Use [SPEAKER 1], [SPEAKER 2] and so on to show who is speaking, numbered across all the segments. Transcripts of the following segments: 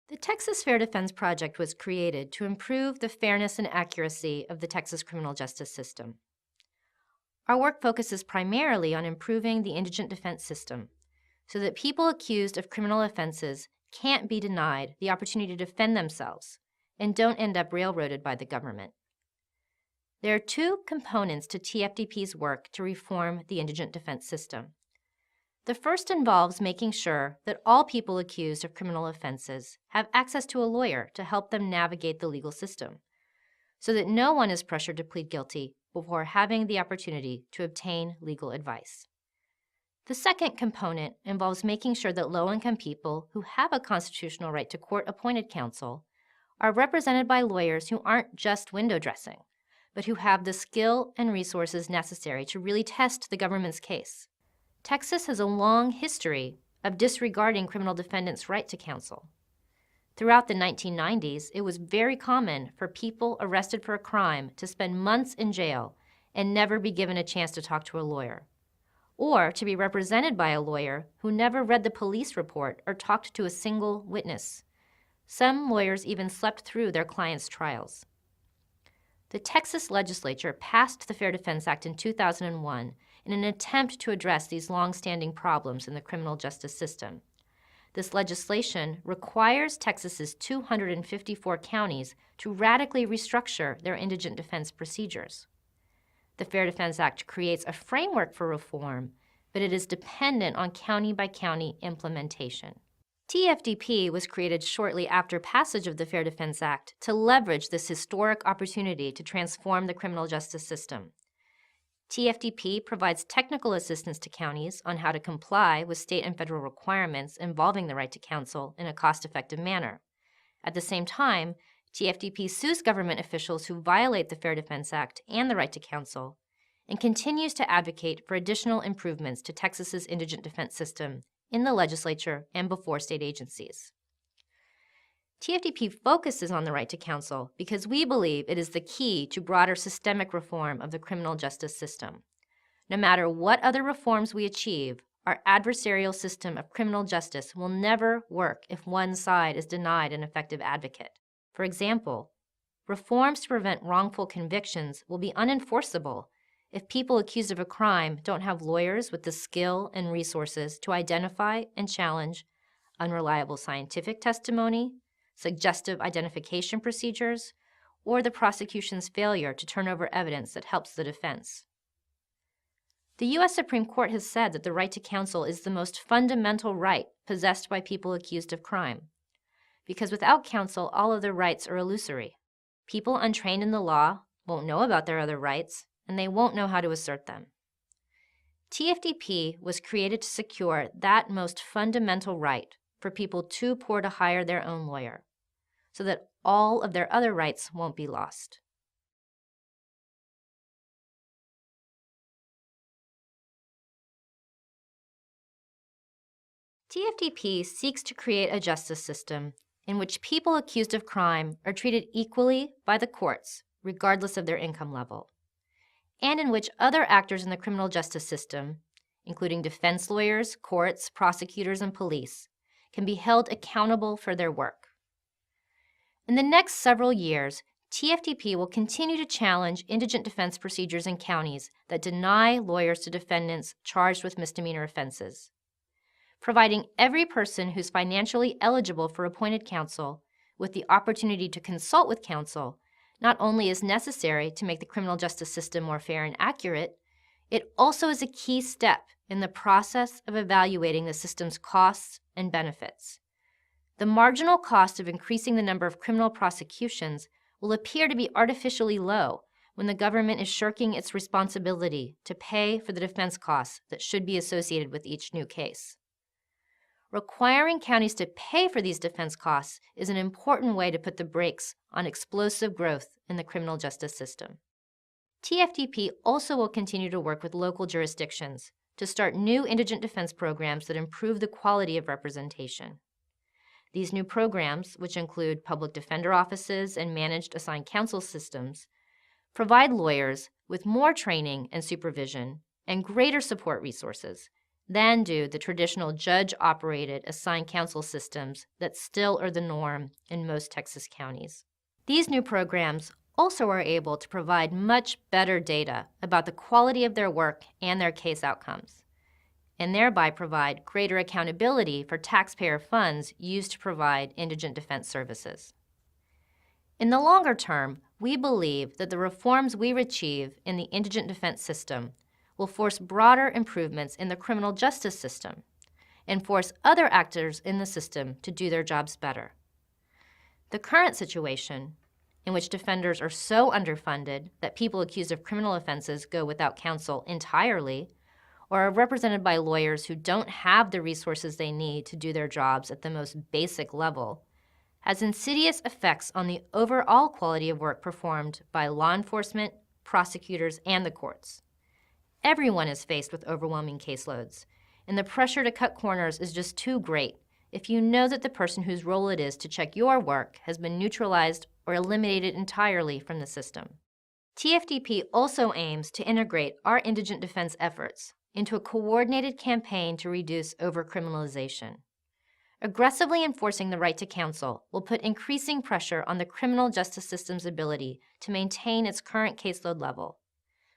[SPEAKER 1] The Texas Fair Defense Project was created to improve the fairness and accuracy of the Texas criminal justice system. Our work focuses primarily on improving the indigent defense system so that people accused of criminal offenses can't be denied the opportunity to defend themselves and don't end up railroaded by the government. There are two components to TFDP's work to reform the indigent defense system. The first involves making sure that all people accused of criminal offenses have access to a lawyer to help them navigate the legal system, so that no one is pressured to plead guilty before having the opportunity to obtain legal advice. The second component involves making sure that low-income people who have a constitutional right to court-appointed counsel are represented by lawyers who aren't just window dressing, but who have the skill and resources necessary to really test the government's case. Texas has a long history of disregarding criminal defendants' right to counsel. Throughout the 1990s, it was very common for people arrested for a crime to spend months in jail and never be given a chance to talk to a lawyer, or to be represented by a lawyer who never read the police report or talked to a single witness. Some lawyers even slept through their clients' trials. The Texas legislature passed the Fair Defense Act in 2001 in an attempt to address these long-standing problems in the criminal justice system. This legislation requires Texas's 254 counties to radically restructure their indigent defense procedures. The Fair Defense Act creates a framework for reform, but it is dependent on county-by-county implementation. TFDP was created shortly after passage of the Fair Defense Act to leverage this historic opportunity to transform the criminal justice system. TFDP provides technical assistance to counties on how to comply with state and federal requirements involving the right to counsel in a cost-effective manner. At the same time, TFDP sues government officials who violate the Fair Defense Act and the right to counsel, and continues to advocate for additional improvements to Texas's indigent defense system in the legislature and before state agencies. TFDP focuses on the right to counsel because we believe it is the key to broader systemic reform of the criminal justice system. No matter what other reforms we achieve, our adversarial system of criminal justice will never work if one side is denied an effective advocate. For example, reforms to prevent wrongful convictions will be unenforceable if people accused of a crime don't have lawyers with the skill and resources to identify and challenge unreliable scientific testimony, suggestive identification procedures, or the prosecution's failure to turn over evidence that helps the defense. The U.S. Supreme Court has said that the right to counsel is the most fundamental right possessed by people accused of crime, because without counsel, all other rights are illusory. People untrained in the law won't know about their other rights, and they won't know how to assert them. TFDP was created to secure that most fundamental right for people too poor to hire their own lawyer, so that all of their other rights won't be lost. TFDP seeks to create a justice system in which people accused of crime are treated equally by the courts, regardless of their income level, and in which other actors in the criminal justice system, including defense lawyers, courts, prosecutors, and police, can be held accountable for their work. In the next several years, TFDP will continue to challenge indigent defense procedures in counties that deny lawyers to defendants charged with misdemeanor offenses, providing every person who's financially eligible for appointed counsel with the opportunity to consult with counsel not only is necessary to make the criminal justice system more fair and accurate, it also is a key step in the process of evaluating the system's costs and benefits. The marginal cost of increasing the number of criminal prosecutions will appear to be artificially low when the government is shirking its responsibility to pay for the defense costs that should be associated with each new case. Requiring counties to pay for these defense costs is an important way to put the brakes on explosive growth in the criminal justice system. TFDP also will continue to work with local jurisdictions to start new indigent defense programs that improve the quality of representation. These new programs, which include public defender offices and managed assigned counsel systems, provide lawyers with more training and supervision and greater support resources than do the traditional judge-operated assigned counsel systems that still are the norm in most Texas counties. These new programs also are able to provide much better data about the quality of their work and their case outcomes, and thereby provide greater accountability for taxpayer funds used to provide indigent defense services. In the longer term, we believe that the reforms we achieve in the indigent defense system will force broader improvements in the criminal justice system and force other actors in the system to do their jobs better. The current situation, in which defenders are so underfunded that people accused of criminal offenses go without counsel entirely, or are represented by lawyers who don't have the resources they need to do their jobs at the most basic level, has insidious effects on the overall quality of work performed by law enforcement, prosecutors, and the courts. Everyone is faced with overwhelming caseloads, and the pressure to cut corners is just too great if you know that the person whose role it is to check your work has been neutralized or eliminated entirely from the system. TFDP also aims to integrate our indigent defense efforts into a coordinated campaign to reduce overcriminalization. Aggressively enforcing the right to counsel will put increasing pressure on the criminal justice system's ability to maintain its current caseload level,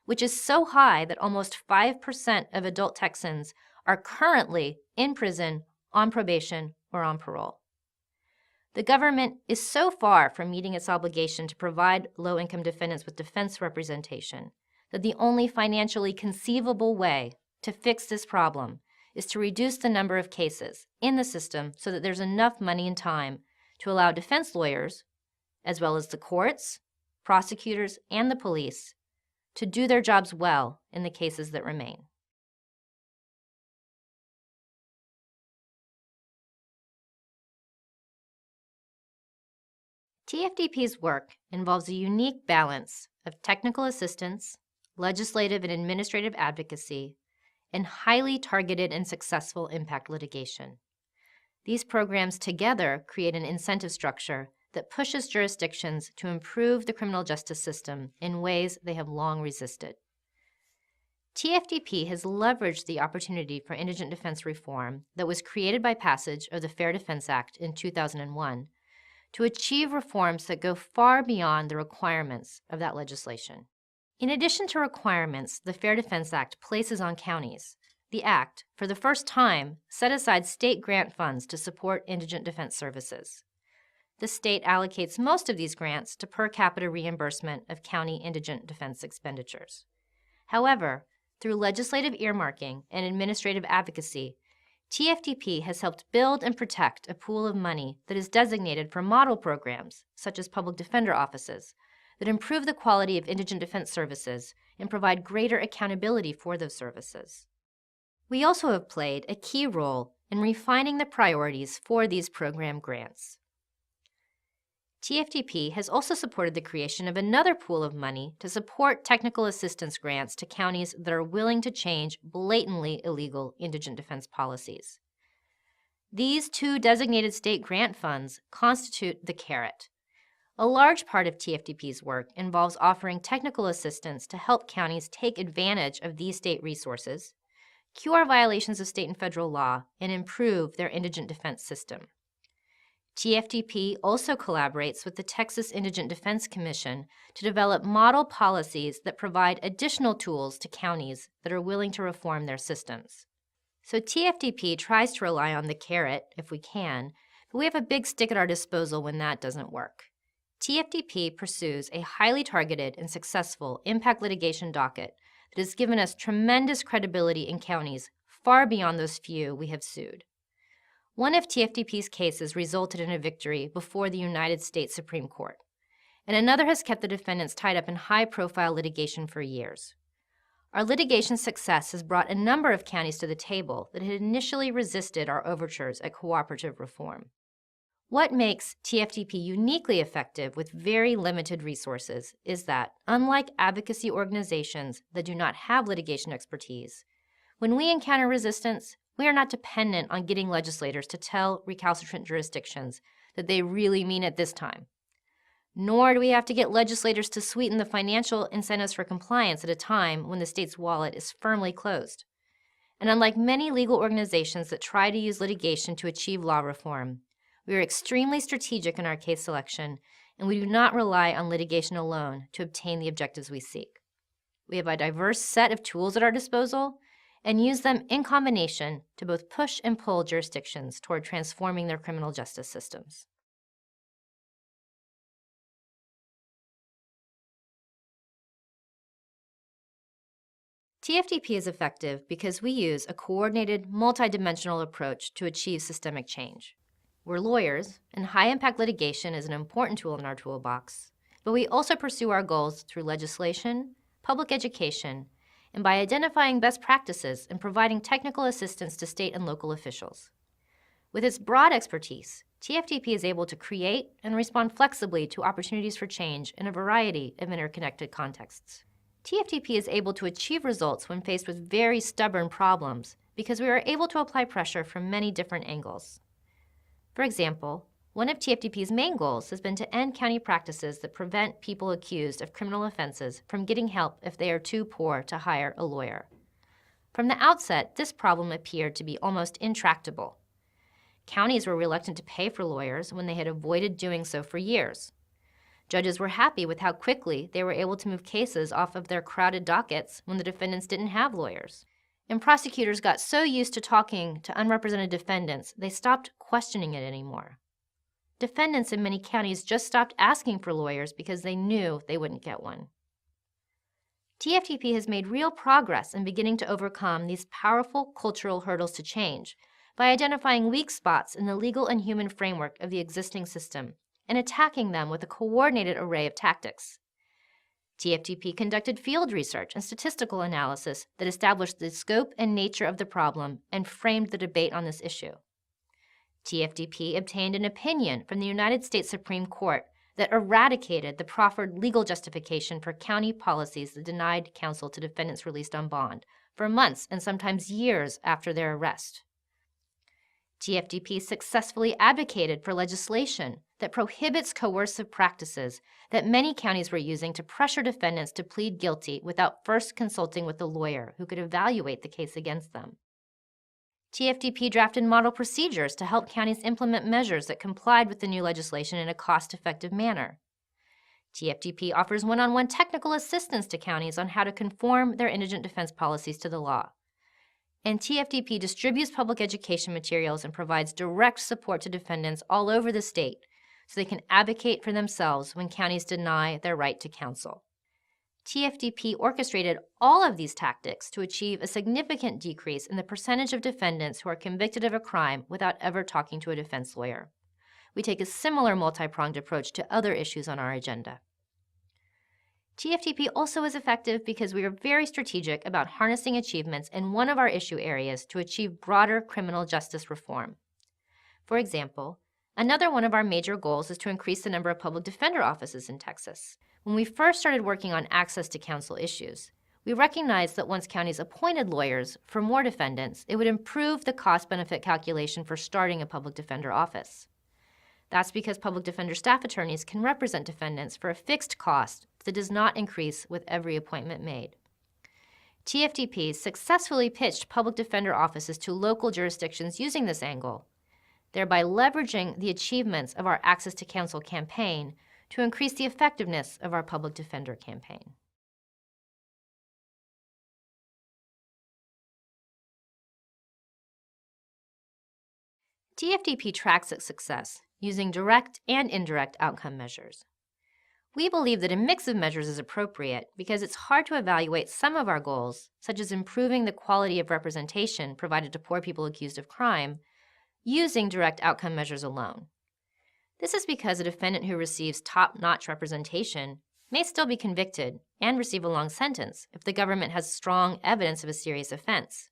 [SPEAKER 1] which is so high that almost 5% of adult Texans are currently in prison, on probation, or on parole. The government is so far from meeting its obligation to provide low-income defendants with defense representation that the only financially conceivable way to fix this problem is to reduce the number of cases in the system so that there's enough money and time to allow defense lawyers, as well as the courts, prosecutors, and the police, to do their jobs well in the cases that remain. TFDP's work involves a unique balance of technical assistance, legislative and administrative advocacy, and highly targeted and successful impact litigation. These programs together create an incentive structure that pushes jurisdictions to improve the criminal justice system in ways they have long resisted. TFDP has leveraged the opportunity for indigent defense reform that was created by passage of the Fair Defense Act in 2001 to achieve reforms that go far beyond the requirements of that legislation. In addition to requirements the Fair Defense Act places on counties, the Act, for the first time, set aside state grant funds to support indigent defense services. The state allocates most of these grants to per capita reimbursement of county indigent defense expenditures. However, through legislative earmarking and administrative advocacy, TFDP has helped build and protect a pool of money that is designated for model programs, such as public defender offices, that improve the quality of indigent defense services and provide greater accountability for those services. We also have played a key role in refining the priorities for these program grants. TFDP has also supported the creation of another pool of money to support technical assistance grants to counties that are willing to change blatantly illegal indigent defense policies. These two designated state grant funds constitute the carrot. A large part of TFDP's work involves offering technical assistance to help counties take advantage of these state resources, cure violations of state and federal law, and improve their indigent defense system. TFDP also collaborates with the Texas Indigent Defense Commission to develop model policies that provide additional tools to counties that are willing to reform their systems. So TFDP tries to rely on the carrot if we can, but we have a big stick at our disposal when that doesn't work. TFDP pursues a highly targeted and successful impact litigation docket that has given us tremendous credibility in counties far beyond those few we have sued. One of TFDP's cases resulted in a victory before the United States Supreme Court, and another has kept the defendants tied up in high-profile litigation for years. Our litigation success has brought a number of counties to the table that had initially resisted our overtures at cooperative reform. What makes TFDP uniquely effective with very limited resources is that, unlike advocacy organizations that do not have litigation expertise, when we encounter resistance, we are not dependent on getting legislators to tell recalcitrant jurisdictions that they really mean it this time. Nor do we have to get legislators to sweeten the financial incentives for compliance at a time when the state's wallet is firmly closed. And unlike many legal organizations that try to use litigation to achieve law reform, we are extremely strategic in our case selection, and we do not rely on litigation alone to obtain the objectives we seek. We have a diverse set of tools at our disposal and use them in combination to both push and pull jurisdictions toward transforming their criminal justice systems. TFDP is effective because we use a coordinated, multidimensional approach to achieve systemic change. We're lawyers, and high-impact litigation is an important tool in our toolbox, but we also pursue our goals through legislation, public education, and by identifying best practices and providing technical assistance to state and local officials. With its broad expertise, TFDP is able to create and respond flexibly to opportunities for change in a variety of interconnected contexts. TFDP is able to achieve results when faced with very stubborn problems because we are able to apply pressure from many different angles. For example, one of TFDP's main goals has been to end county practices that prevent people accused of criminal offenses from getting help if they are too poor to hire a lawyer. From the outset, this problem appeared to be almost intractable. Counties were reluctant to pay for lawyers when they had avoided doing so for years. Judges were happy with how quickly they were able to move cases off of their crowded dockets when the defendants didn't have lawyers. And prosecutors got so used to talking to unrepresented defendants, they stopped questioning it anymore. Defendants in many counties just stopped asking for lawyers because they knew they wouldn't get one. TFDP has made real progress in beginning to overcome these powerful cultural hurdles to change by identifying weak spots in the legal and human framework of the existing system and attacking them with a coordinated array of tactics. TFDP conducted field research and statistical analysis that established the scope and nature of the problem and framed the debate on this issue. TFDP obtained an opinion from the United States Supreme Court that eradicated the proffered legal justification for county policies that denied counsel to defendants released on bond for months and sometimes years after their arrest. TFDP successfully advocated for legislation that prohibits coercive practices that many counties were using to pressure defendants to plead guilty without first consulting with a lawyer who could evaluate the case against them. TFDP drafted model procedures to help counties implement measures that complied with the new legislation in a cost-effective manner. TFDP offers one-on-one technical assistance to counties on how to conform their indigent defense policies to the law. And TFDP distributes public education materials and provides direct support to defendants all over the state so they can advocate for themselves when counties deny their right to counsel. TFDP orchestrated all of these tactics to achieve a significant decrease in the percentage of defendants who are convicted of a crime without ever talking to a defense lawyer. We take a similar multi-pronged approach to other issues on our agenda. TFDP also is effective because we are very strategic about harnessing achievements in one of our issue areas to achieve broader criminal justice reform. For example, another one of our major goals is to increase the number of public defender offices in Texas. When we first started working on access to counsel issues, we recognized that once counties appointed lawyers for more defendants, it would improve the cost-benefit calculation for starting a public defender office. That's because public defender staff attorneys can represent defendants for a fixed cost that does not increase with every appointment made. TFDP successfully pitched public defender offices to local jurisdictions using this angle, thereby leveraging the achievements of our Access to Counsel campaign to increase the effectiveness of our public defender campaign. TFDP tracks its success using direct and indirect outcome measures. We believe that a mix of measures is appropriate because it's hard to evaluate some of our goals, such as improving the quality of representation provided to poor people accused of crime, using direct outcome measures alone. This is because a defendant who receives top-notch representation may still be convicted and receive a long sentence if the government has strong evidence of a serious offense.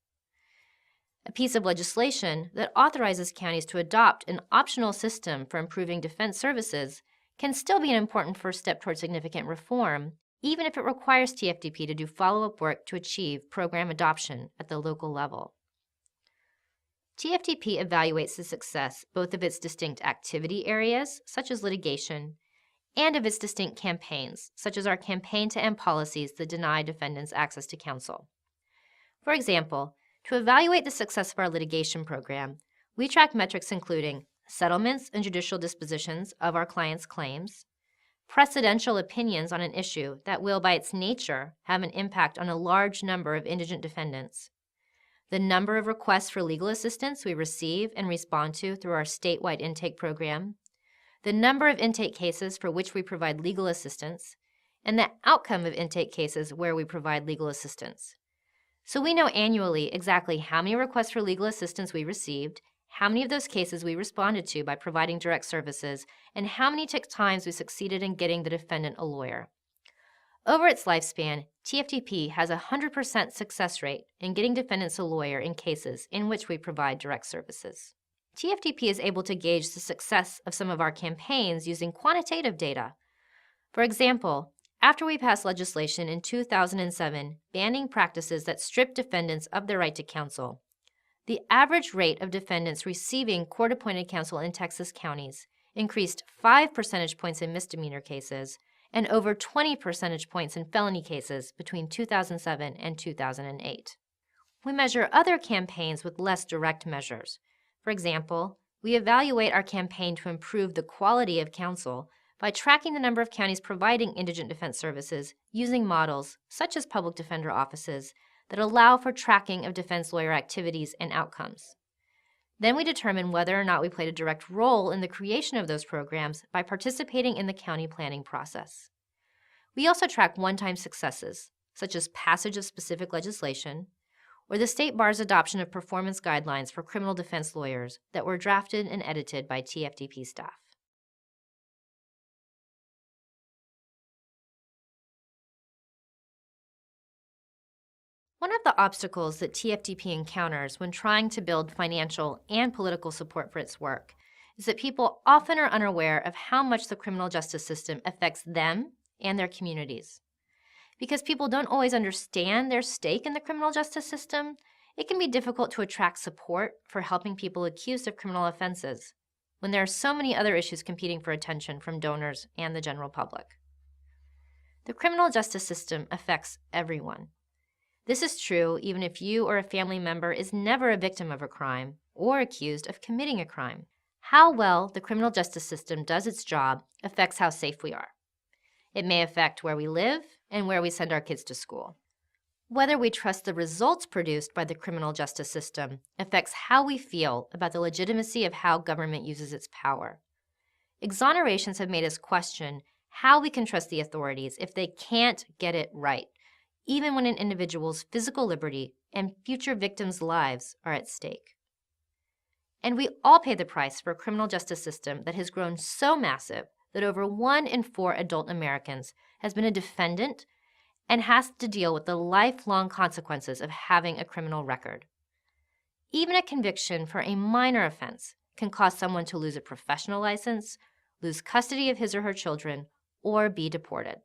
[SPEAKER 1] A piece of legislation that authorizes counties to adopt an optional system for improving defense services can still be an important first step toward significant reform, even if it requires TFDP to do follow-up work to achieve program adoption at the local level. TFDP evaluates the success both of its distinct activity areas, such as litigation, and of its distinct campaigns, such as our campaign to end policies that deny defendants access to counsel. For example, To evaluate the success of our litigation program, we track metrics including settlements and judicial dispositions of our clients' claims, precedential opinions on an issue that will, by its nature, have an impact on a large number of indigent defendants, the number of requests for legal assistance we receive and respond to through our statewide intake program, the number of intake cases for which we provide legal assistance, and the outcome of intake cases where we provide legal assistance. So we know annually exactly how many requests for legal assistance we received, how many of those cases we responded to by providing direct services, and how many times we succeeded in getting the defendant a lawyer. Over its lifespan, TFDP has a 100% success rate in getting defendants a lawyer in cases in which we provide direct services. TFDP is able to gauge the success of some of our campaigns using quantitative data. For example, after we passed legislation in 2007 banning practices that strip defendants of their right to counsel, the average rate of defendants receiving court-appointed counsel in Texas counties increased 5 percentage points in misdemeanor cases and over 20 percentage points in felony cases between 2007 and 2008. We measure other campaigns with less direct measures. For example, we evaluate our campaign to improve the quality of counsel by tracking the number of counties providing indigent defense services using models such as public defender offices that allow for tracking of defense lawyer activities and outcomes. Then we determine whether or not we played a direct role in the creation of those programs by participating in the county planning process. We also track one-time successes, such as passage of specific legislation, or the state bar's adoption of performance guidelines for criminal defense lawyers that were drafted and edited by TFDP staff. One of the obstacles that TFDP encounters when trying to build financial and political support for its work is that people often are unaware of how much the criminal justice system affects them and their communities. Because people don't always understand their stake in the criminal justice system, it can be difficult to attract support for helping people accused of criminal offenses when there are so many other issues competing for attention from donors and the general public. The criminal justice system affects everyone. This is true even if you or a family member is never a victim of a crime or accused of committing a crime. How well the criminal justice system does its job affects how safe we are. It may affect where we live and where we send our kids to school. Whether we trust the results produced by the criminal justice system affects how we feel about the legitimacy of how government uses its power. Exonerations have made us question how we can trust the authorities if they can't get it right, even when an individual's physical liberty and future victims' lives are at stake. And we all pay the price for a criminal justice system that has grown so massive that over 1 in 4 adult Americans has been a defendant and has to deal with the lifelong consequences of having a criminal record. Even a conviction for a minor offense can cause someone to lose a professional license, lose custody of his or her children, or be deported.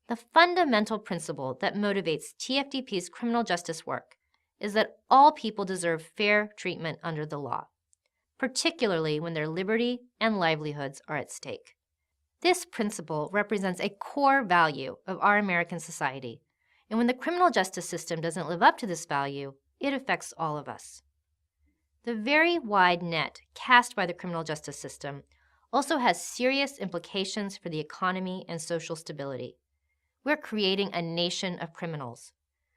[SPEAKER 1] The fundamental principle that motivates TFDP's criminal justice work is that all people deserve fair treatment under the law, particularly when their liberty and livelihoods are at stake. This principle represents a core value of our American society, and when the criminal justice system doesn't live up to this value, it affects all of us. The very wide net cast by the criminal justice system also has serious implications for the economy and social stability. We're creating a nation of criminals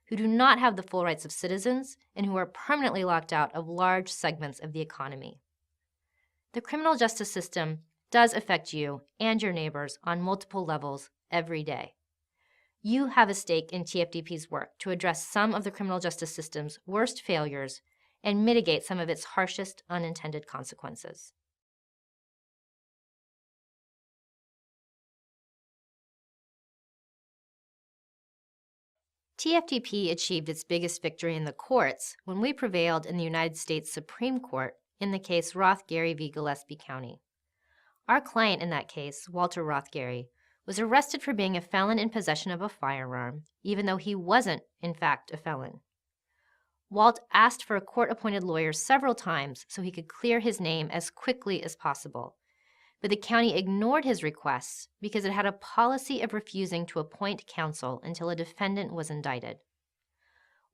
[SPEAKER 1] who do not have the full rights of citizens and who are permanently locked out of large segments of the economy. The criminal justice system does affect you and your neighbors on multiple levels every day. You have a stake in TFDP's work to address some of the criminal justice system's worst failures and mitigate some of its harshest unintended consequences. TFDP achieved its biggest victory in the courts when we prevailed in the United States Supreme Court in the case Roth-Gary v. Gillespie County. Our client in that case, Walter Roth-Gary, was arrested for being a felon in possession of a firearm, even though he wasn't, in fact, a felon. Walt asked for a court-appointed lawyer several times so he could clear his name as quickly as possible, but the county ignored his requests because it had a policy of refusing to appoint counsel until a defendant was indicted.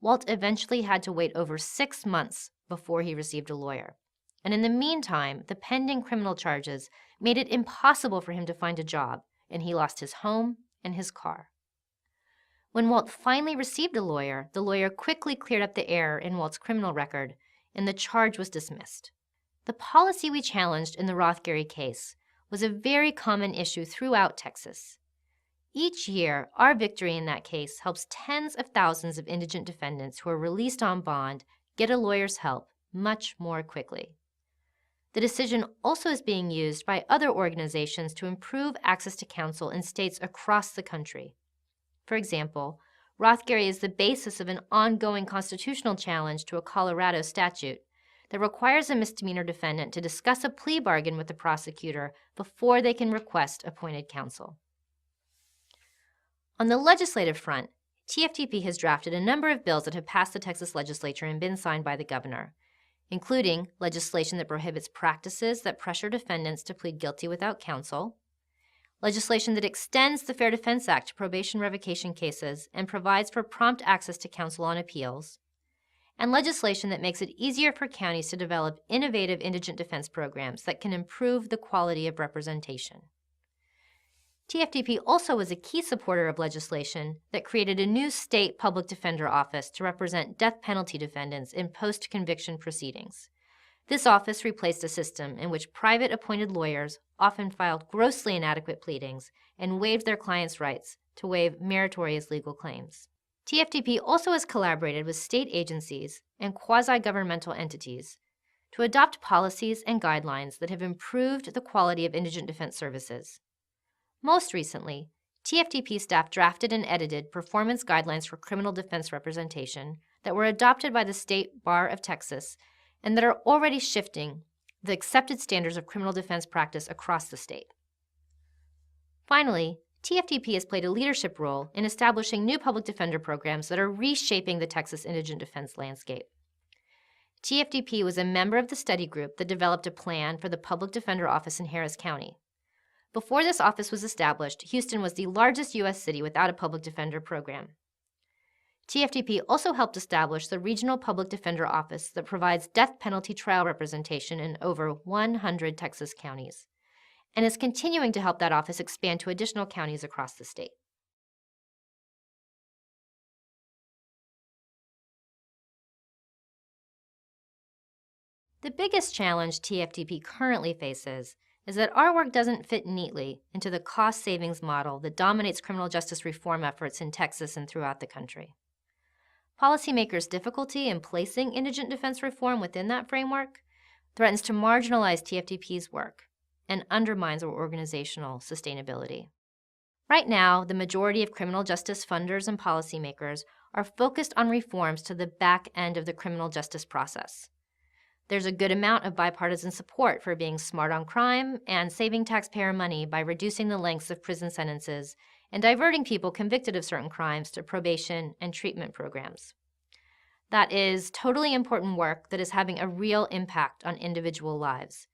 [SPEAKER 1] Walt eventually had to wait over 6 months before he received a lawyer. And in the meantime, the pending criminal charges made it impossible for him to find a job, and he lost his home and his car. When Walt finally received a lawyer, the lawyer quickly cleared up the error in Walt's criminal record, and the charge was dismissed. The policy we challenged in the Rothgerry case was a very common issue throughout Texas. Each year, our victory in that case helps tens of thousands of indigent defendants who are released on bond get a lawyer's help much more quickly. The decision also is being used by other organizations to improve access to counsel in states across the country. For example, Rothgerry is the basis of an ongoing constitutional challenge to a Colorado statute that requires a misdemeanor defendant to discuss a plea bargain with the prosecutor before they can request appointed counsel. On the legislative front, TFDP has drafted a number of bills that have passed the Texas legislature and been signed by the governor, including legislation that prohibits practices that pressure defendants to plead guilty without counsel, legislation that extends the Fair Defense Act to probation revocation cases and provides for prompt access to counsel on appeals, and legislation that makes it easier for counties to develop innovative indigent defense programs that can improve the quality of representation. TFDP also was a key supporter of legislation that created a new state public defender office to represent death penalty defendants in post-conviction proceedings. This office replaced a system in which private appointed lawyers often filed grossly inadequate pleadings and waived their clients' rights to waive meritorious legal claims. TFDP also has collaborated with state agencies and quasi-governmental entities to adopt policies and guidelines that have improved the quality of indigent defense services. Most recently, TFDP staff drafted and edited performance guidelines for criminal defense representation that were adopted by the State Bar of Texas and that are already shifting the accepted standards of criminal defense practice across the state. Finally, TFDP has played a leadership role in establishing new public defender programs that are reshaping the Texas indigent defense landscape. TFDP was a member of the study group that developed a plan for the Public Defender Office in Harris County. Before this office was established, Houston was the largest U.S. city without a public defender program. TFDP also helped establish the Regional Public Defender Office that provides death penalty trial representation in over 100 Texas counties, and is continuing to help that office expand to additional counties across the state. The biggest challenge TFDP currently faces is that our work doesn't fit neatly into the cost savings model that dominates criminal justice reform efforts in Texas and throughout the country. Policymakers' difficulty in placing indigent defense reform within that framework threatens to marginalize TFDP's work and undermines our organizational sustainability. Right now, the majority of criminal justice funders and policymakers are focused on reforms to the back end of the criminal justice process. There's a good amount of bipartisan support for being smart on crime and saving taxpayer money by reducing the lengths of prison sentences and diverting people convicted of certain crimes to probation and treatment programs. That is totally important work that is having a real impact on individual lives.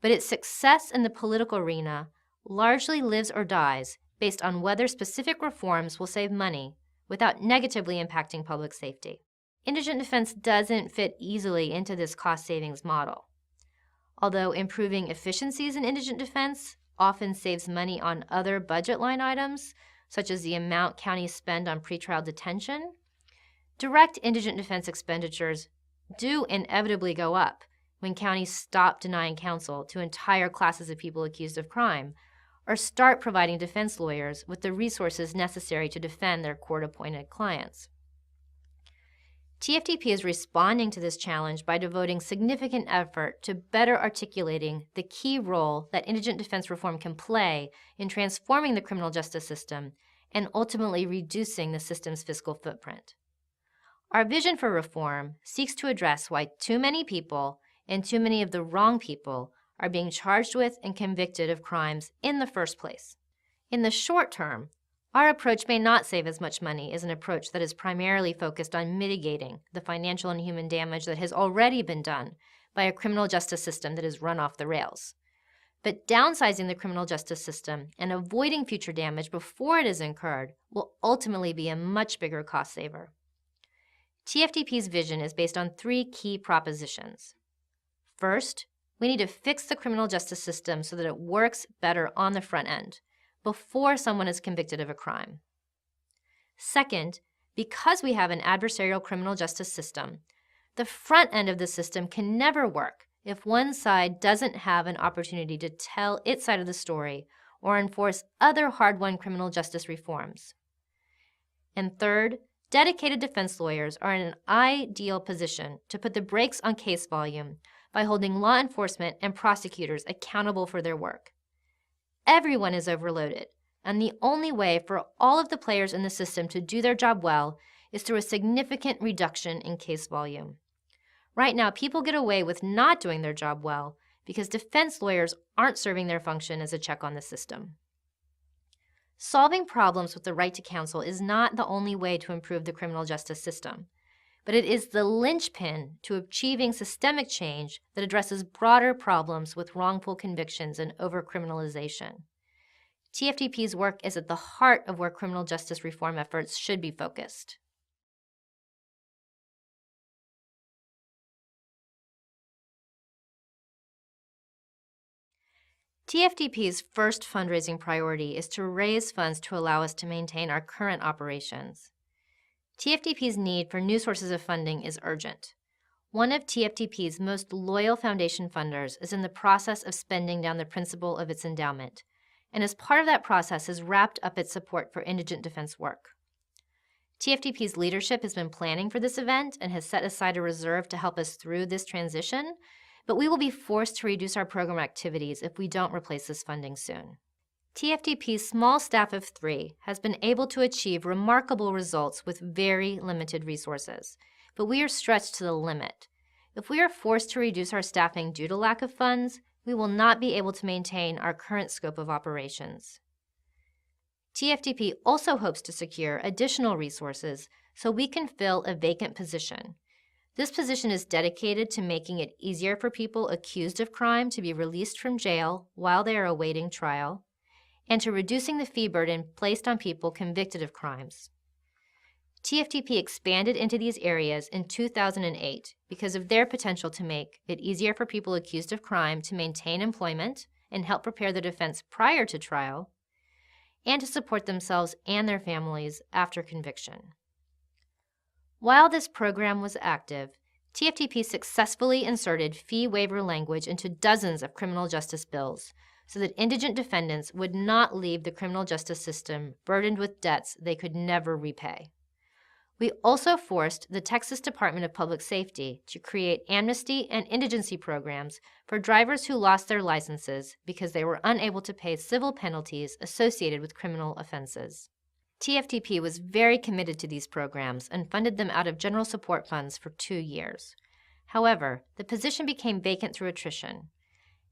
[SPEAKER 1] But its success in the political arena largely lives or dies based on whether specific reforms will save money without negatively impacting public safety. Indigent defense doesn't fit easily into this cost savings model. Although improving efficiencies in indigent defense often saves money on other budget line items, such as the amount counties spend on pretrial detention, direct indigent defense expenditures do inevitably go up when counties stop denying counsel to entire classes of people accused of crime, or start providing defense lawyers with the resources necessary to defend their court-appointed clients. TFDP is responding to this challenge by devoting significant effort to better articulating the key role that indigent defense reform can play in transforming the criminal justice system and ultimately reducing the system's fiscal footprint. Our vision for reform seeks to address why too many people and too many of the wrong people are being charged with and convicted of crimes in the first place. In the short term, our approach may not save as much money as an approach that is primarily focused on mitigating the financial and human damage that has already been done by a criminal justice system that has run off the rails. But downsizing the criminal justice system and avoiding future damage before it is incurred will ultimately be a much bigger cost saver. TFDP's vision is based on 3 key propositions. First, we need to fix the criminal justice system so that it works better on the front end, before someone is convicted of a crime. Second, because we have an adversarial criminal justice system, the front end of the system can never work if one side doesn't have an opportunity to tell its side of the story or enforce other hard-won criminal justice reforms. And third, dedicated defense lawyers are in an ideal position to put the brakes on case volume by holding law enforcement and prosecutors accountable for their work. Everyone is overloaded, and the only way for all of the players in the system to do their job well is through a significant reduction in case volume. Right now, people get away with not doing their job well because defense lawyers aren't serving their function as a check on the system. Solving problems with the right to counsel is not the only way to improve the criminal justice system, but it is the linchpin to achieving systemic change that addresses broader problems with wrongful convictions and overcriminalization. TFDP's work is at the heart of where criminal justice reform efforts should be focused. TFDP's first fundraising priority is to raise funds to allow us to maintain our current operations. TFDP's need for new sources of funding is urgent. One of TFDP's most loyal foundation funders is in the process of spending down the principal of its endowment, and as part of that process has wrapped up its support for indigent defense work. TFDP's leadership has been planning for this event and has set aside a reserve to help us through this transition, but we will be forced to reduce our program activities if we don't replace this funding soon. TFDP's small staff of 3 has been able to achieve remarkable results with very limited resources, but we are stretched to the limit. If we are forced to reduce our staffing due to lack of funds, we will not be able to maintain our current scope of operations. TFDP also hopes to secure additional resources so we can fill a vacant position. This position is dedicated to making it easier for people accused of crime to be released from jail while they are awaiting trial, and to reducing the fee burden placed on people convicted of crimes. TFDP expanded into these areas in 2008 because of their potential to make it easier for people accused of crime to maintain employment and help prepare the defense prior to trial, and to support themselves and their families after conviction. While this program was active, TFDP successfully inserted fee waiver language into dozens of criminal justice bills so that indigent defendants would not leave the criminal justice system burdened with debts they could never repay. We also forced the Texas Department of Public Safety to create amnesty and indigency programs for drivers who lost their licenses because they were unable to pay civil penalties associated with criminal offenses. TFDP was very committed to these programs and funded them out of general support funds for 2 years. However, the position became vacant through attrition,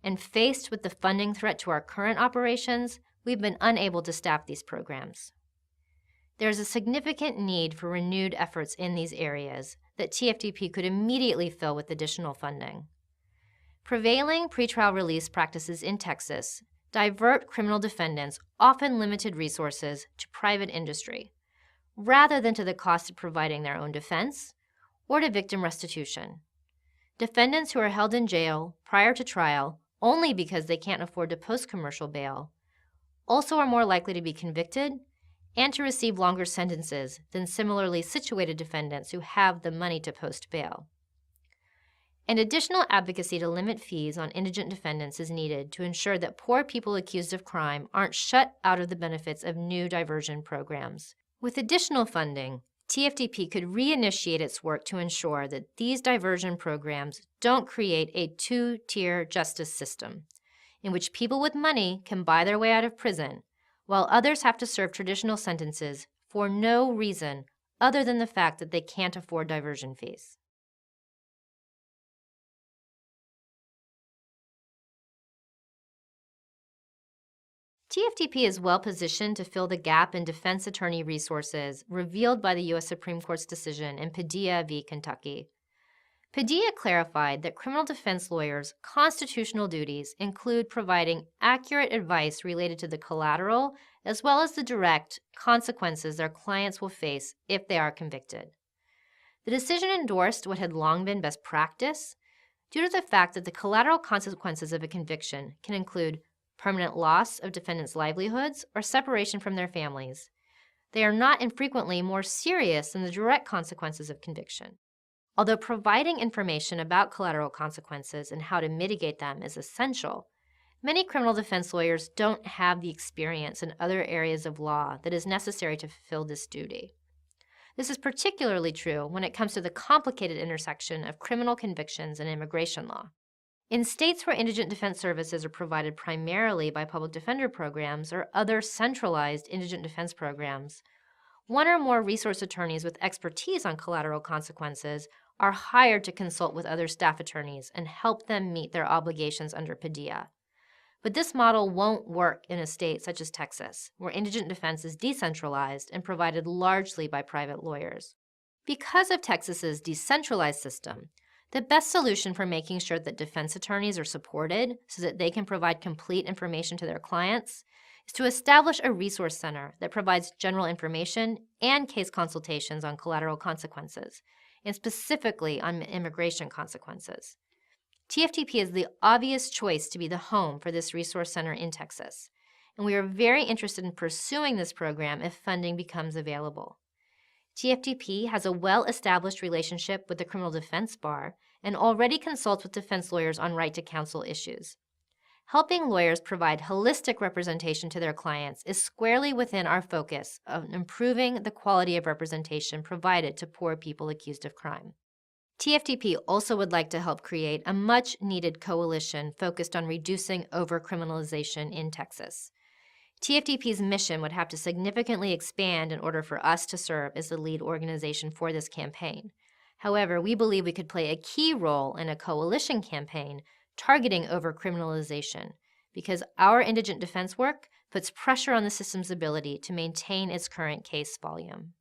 [SPEAKER 1] and faced with the funding threat to our current operations, we've been unable to staff these programs. There is a significant need for renewed efforts in these areas that TFDP could immediately fill with additional funding. Prevailing pretrial release practices in Texas divert criminal defendants' often limited resources to private industry, rather than to the cost of providing their own defense or to victim restitution. Defendants who are held in jail prior to trial only because they can't afford to post commercial bail also are more likely to be convicted and to receive longer sentences than similarly situated defendants who have the money to post bail. And additional advocacy to limit fees on indigent defendants is needed to ensure that poor people accused of crime aren't shut out of the benefits of new diversion programs. With additional funding, TFDP could reinitiate its work to ensure that these diversion programs don't create a 2-tier justice system, in which people with money can buy their way out of prison, while others have to serve traditional sentences for no reason other than the fact that they can't afford diversion fees. TFDP is well positioned to fill the gap in defense attorney resources revealed by the U.S. Supreme Court's decision in Padilla v. Kentucky. Padilla clarified that criminal defense lawyers' constitutional duties include providing accurate advice related to the collateral as well as the direct consequences their clients will face if they are convicted. The decision endorsed what had long been best practice due to the fact that the collateral consequences of a conviction can include permanent loss of defendants' livelihoods or separation from their families. They are not infrequently more serious than the direct consequences of conviction. Although providing information about collateral consequences and how to mitigate them is essential, many criminal defense lawyers don't have the experience in other areas of law that is necessary to fulfill this duty. This is particularly true when it comes to the complicated intersection of criminal convictions and immigration law. In states where indigent defense services are provided primarily by public defender programs or other centralized indigent defense programs, one or more resource attorneys with expertise on collateral consequences are hired to consult with other staff attorneys and help them meet their obligations under Padilla. But this model won't work in a state such as Texas, where indigent defense is decentralized and provided largely by private lawyers. Because of Texas's decentralized system, the best solution for making sure that defense attorneys are supported so that they can provide complete information to their clients is to establish a resource center that provides general information and case consultations on collateral consequences, and specifically on immigration consequences. TFTP is the obvious choice to be the home for this resource center in Texas, and we are very interested in pursuing this program if funding becomes available. TFTP has a well-established relationship with the criminal defense bar and already consults with defense lawyers on right to counsel issues. Helping lawyers provide holistic representation to their clients is squarely within our focus of improving the quality of representation provided to poor people accused of crime. TFTP also would like to help create a much-needed coalition focused on reducing overcriminalization in Texas. TFTP's mission would have to significantly expand in order for us to serve as the lead organization for this campaign. However, we believe we could play a key role in a coalition campaign targeting overcriminalization because our indigent defense work puts pressure on the system's ability to maintain its current case volume.